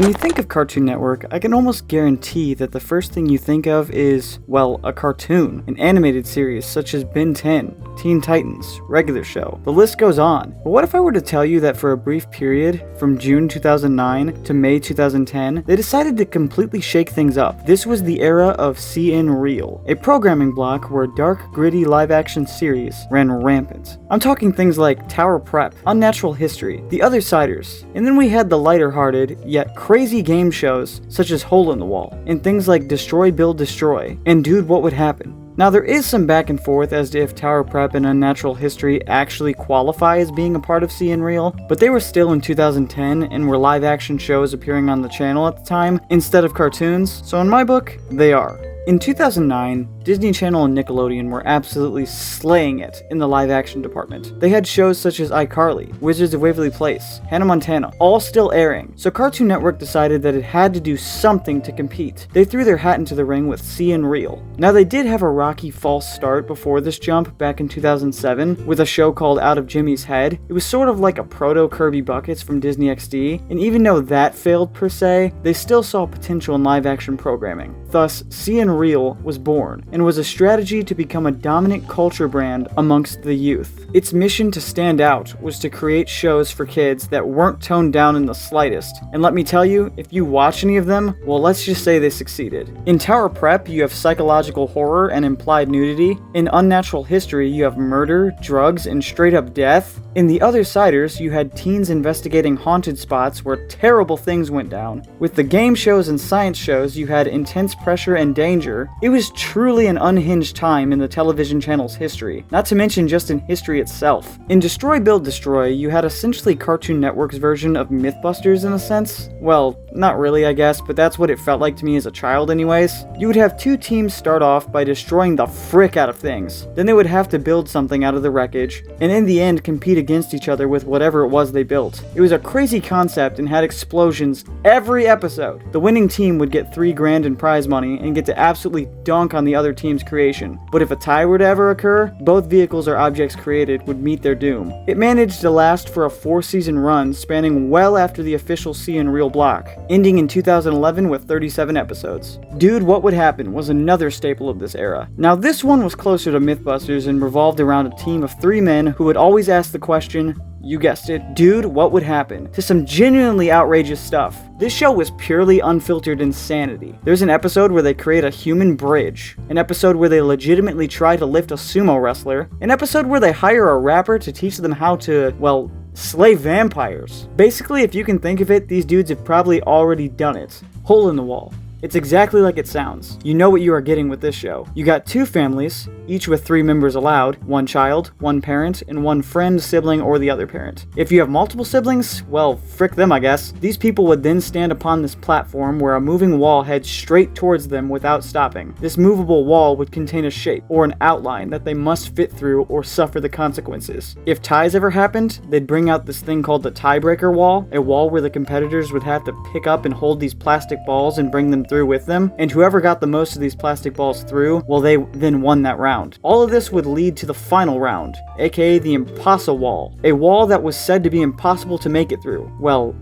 When you think of Cartoon Network, I can almost guarantee that the first thing you think of is, well, a cartoon, an animated series such as Ben 10, Teen Titans, regular show. The list goes on. But what if I were to tell you that for a brief period, from June 2009 to May 2010, they decided to completely shake things up. This was the era of ciNReal, a programming block where dark, gritty live-action series ran rampant. I'm talking things like Tower Prep, Unnatural History, The Othersiders, and then we had the lighter-hearted, yet crazy game shows such as Hole in the Wall, and things like Destroy Build Destroy, and Dude What Would Happen. Now there is some back and forth as to if Tower Prep and Unnatural History actually qualify as being a part of ciNReal, but they were still in 2010 and were live action shows appearing on the channel at the time instead of cartoons, so in my book, they are. In 2009, Disney Channel and Nickelodeon were absolutely slaying it in the live-action department. They had shows such as iCarly, Wizards of Waverly Place, Hannah Montana, all still airing, so Cartoon Network decided that it had to do something to compete. They threw their hat into the ring with ciNReal. Now they did have a rocky false start before this jump back in 2007 with a show called Out of Jimmy's Head. It was sort of like a proto-Kirby Buckets from Disney XD, and even though that failed per se, they still saw potential in live-action programming. Thus, ciNReal was born, and was a strategy to become a dominant culture brand amongst the youth. Its mission to stand out was to create shows for kids that weren't toned down in the slightest, and let me tell you, if you watch any of them, well, let's just say they succeeded. In Tower Prep, you have psychological horror and implied nudity. In Unnatural History, you have murder, drugs, and straight-up death. In The Othersiders, you had teens investigating haunted spots where terrible things went down. With the game shows and science shows, you had intense pressure and danger. It was truly an unhinged time in the television channel's history, not to mention just in history itself. In Destroy Build Destroy, you had essentially Cartoon Network's version of Mythbusters in a sense. Well, not really I guess, but that's what it felt like to me as a child anyways. You would have two teams start off by destroying the frick out of things. Then they would have to build something out of the wreckage, and in the end compete against each other with whatever it was they built. It was a crazy concept and had explosions every episode. The winning team would get $3 grand in prize money and get to absolutely dunk on the other team's creation. But if a tie were to ever occur, both vehicles or objects created would meet their doom. It managed to last for a 4-season run spanning well after the official ciNReal block, ending in 2011 with 37 episodes. Dude What Would Happen was another staple of this era. Now this one was closer to Mythbusters and revolved around a team of 3 men who would always ask the question, you guessed it, dude, what would happen? To some genuinely outrageous stuff. This show was purely unfiltered insanity. There's an episode where they create a human bridge, an episode where they legitimately try to lift a sumo wrestler, an episode where they hire a rapper to teach them how to, well, slay vampires. Basically, if you can think of it, these dudes have probably already done it. Hole in the Wall. It's exactly like it sounds. You know what you are getting with this show. You got 2 families, each with 3 members allowed, 1 child, 1 parent, and 1 friend, sibling, or the other parent. If you have multiple siblings, well, frick them I guess. These people would then stand upon this platform where a moving wall heads straight towards them without stopping. This movable wall would contain a shape, or an outline that they must fit through or suffer the consequences. If ties ever happened, they'd bring out this thing called the tiebreaker wall, a wall where the competitors would have to pick up and hold these plastic balls and bring them through with them, and whoever got the most of these plastic balls through, well, they then won that round. All of this would lead to the final round, aka the Impossible Wall, a wall that was said to be impossible to make it through. Well,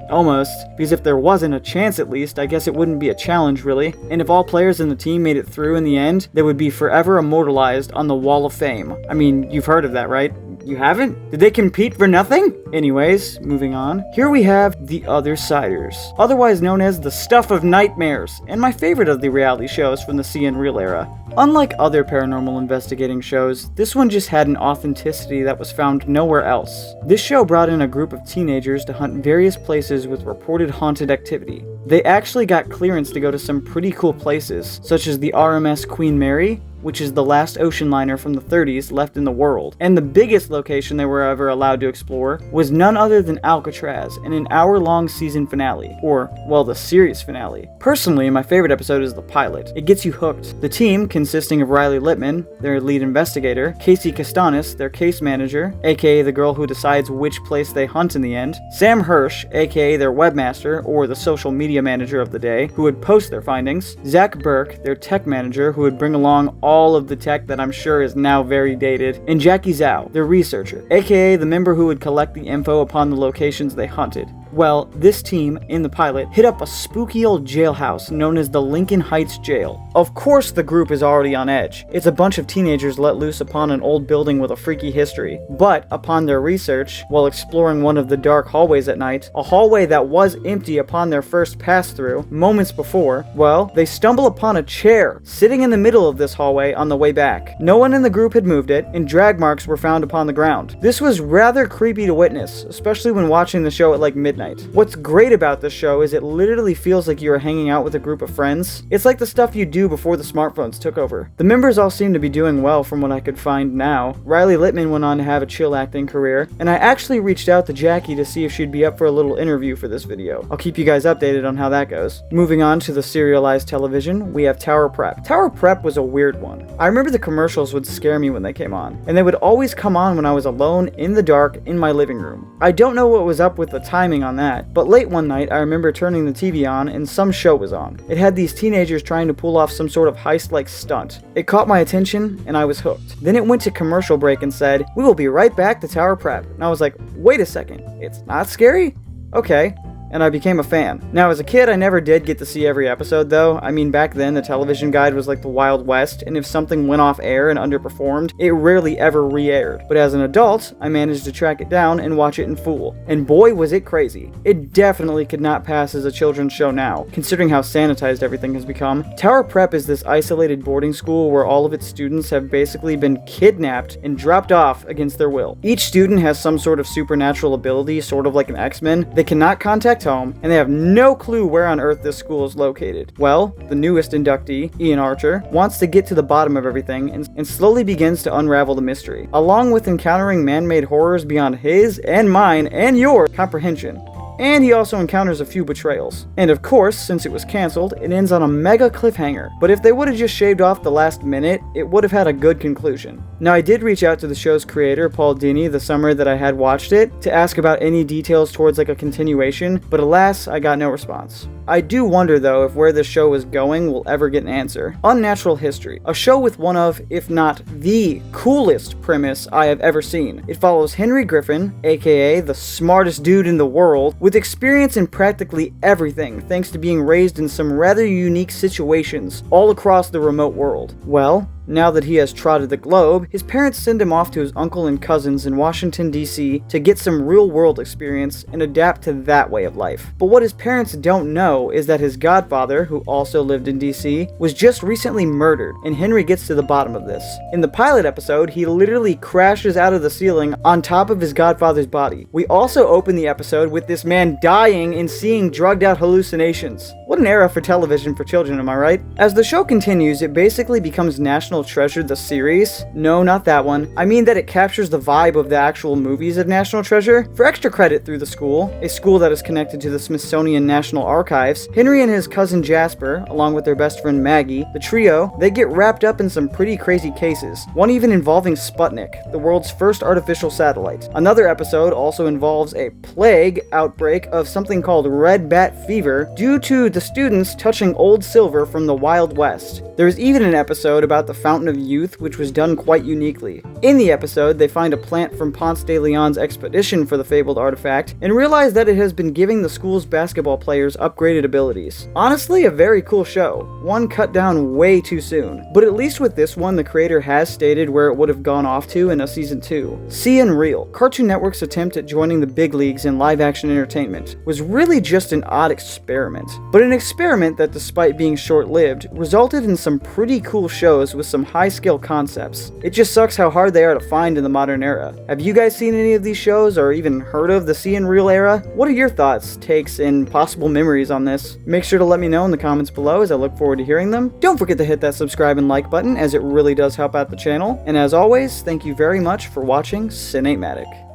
almost, because if there wasn't a chance at least, I guess it wouldn't be a challenge really, and if all players in the team made it through in the end, they would be forever immortalized on the Wall of Fame. I mean, you've heard of that, right? You haven't? Did they compete for nothing? Anyways, moving on. Here we have The Othersiders, otherwise known as the Stuff of Nightmares, and my favorite of the reality shows from the ciNReal era. Unlike other paranormal investigating shows, this one just had an authenticity that was found nowhere else. This show brought in a group of teenagers to hunt various places with reported haunted activity. They actually got clearance to go to some pretty cool places, such as the RMS Queen Mary, which is the last ocean liner from the 30s left in the world. And the biggest location they were ever allowed to explore was none other than Alcatraz in an hour-long season finale, or, well, the series finale. Personally, my favorite episode is the pilot. It gets you hooked. The team, consisting of Riley Lippman, their lead investigator, Casey Castanis, their case manager, aka the girl who decides which place they hunt in the end, Sam Hirsch, aka their webmaster, or the social media manager of the day, who would post their findings, Zach Burke, their tech manager, who would bring along all of the tech that I'm sure is now very dated, and Jackie Zhao, their researcher, aka the member who would collect the info upon the locations they hunted. Well, this team, in the pilot, hit up a spooky old jailhouse known as the Lincoln Heights Jail. Of course the group is already on edge. It's a bunch of teenagers let loose upon an old building with a freaky history. But, upon their research, while exploring one of the dark hallways at night, a hallway that was empty upon their first pass-through, moments before, well, they stumble upon a chair, sitting in the middle of this hallway on the way back. No one in the group had moved it, and drag marks were found upon the ground. This was rather creepy to witness, especially when watching the show at like midnight. What's great about this show is it literally feels like you are hanging out with a group of friends. It's like the stuff you do before the smartphones took over. The members all seem to be doing well from what I could find now. Riley Littman went on to have a chill acting career, and I actually reached out to Jackie to see if she'd be up for a little interview for this video. I'll keep you guys updated on how that goes. Moving on to the serialized television, we have Tower Prep. Tower Prep was a weird one. I remember the commercials would scare me when they came on, and they would always come on when I was alone in the dark in my living room. I don't know what was up with the timing on that, but late one night I remember turning the TV on and some show was on. It had these teenagers trying to pull off some sort of heist-like stunt. It caught my attention and I was hooked. Then it went to commercial break and said, "We will be right back to Tower Prep." And I was like, wait a second, it's not scary? Okay. And I became a fan. Now, as a kid, I never did get to see every episode, though. I mean, back then, the television guide was like the Wild West, and if something went off air and underperformed, it rarely ever re-aired. But as an adult, I managed to track it down and watch it in full. And boy, was it crazy. It definitely could not pass as a children's show now, considering how sanitized everything has become. Tower Prep is this isolated boarding school where all of its students have basically been kidnapped and dropped off against their will. Each student has some sort of supernatural ability, sort of like an X-Men. They cannot contact home, and they have no clue where on earth this school is located. Well, the newest inductee, Ian Archer, wants to get to the bottom of everything and slowly begins to unravel the mystery, along with encountering man-made horrors beyond his and mine and your comprehension. And he also encounters a few betrayals. And of course, since it was cancelled, it ends on a mega cliffhanger. But if they would have just shaved off the last minute, it would have had a good conclusion. Now, I did reach out to the show's creator, Paul Dini, the summer that I had watched it, to ask about any details towards like a continuation, but alas, I got no response. I do wonder though if where this show is going will ever get an answer. Unnatural History, a show with one of, if not the coolest premise I have ever seen. It follows Henry Griffin, aka the smartest dude in the world, with experience in practically everything thanks to being raised in some rather unique situations all across the remote world. Well, now that he has trotted the globe, his parents send him off to his uncle and cousins in Washington, D.C. to get some real-world experience and adapt to that way of life. But what his parents don't know is that his godfather, who also lived in D.C., was just recently murdered, and Henry gets to the bottom of this. In the pilot episode, he literally crashes out of the ceiling on top of his godfather's body. We also open the episode with this man dying and seeing drugged-out hallucinations. What an era for television for children, am I right? As the show continues, it basically becomes National Treasure the series. No, not that one. I mean that it captures the vibe of the actual movies of National Treasure. For extra credit through the school, a school that is connected to the Smithsonian National Archives, Henry and his cousin Jasper, along with their best friend Maggie, the trio, they get wrapped up in some pretty crazy cases. One even involving Sputnik, the world's first artificial satellite. Another episode also involves a plague outbreak of something called red bat fever due to the students touching old silver from the Wild West. There is even an episode about the Fountain of Youth, which was done quite uniquely. In the episode, they find a plant from Ponce de Leon's expedition for the fabled artifact, and realize that it has been giving the school's basketball players upgraded abilities. Honestly, a very cool show. One cut down way too soon. But at least with this one, the creator has stated where it would have gone off to in a season 2. ciNReal, Cartoon Network's attempt at joining the big leagues in live-action entertainment, was really just an odd experiment. But an experiment that, despite being short-lived, resulted in some pretty cool shows with some high-scale concepts. It just sucks how hard they are to find in the modern era. Have you guys seen any of these shows or even heard of the ciNReal era? What are your thoughts, takes, and possible memories on this? Make sure to let me know in the comments below as I look forward to hearing them. Don't forget to hit that subscribe and like button as it really does help out the channel. And as always, thank you very much for watching ciNATEmatic.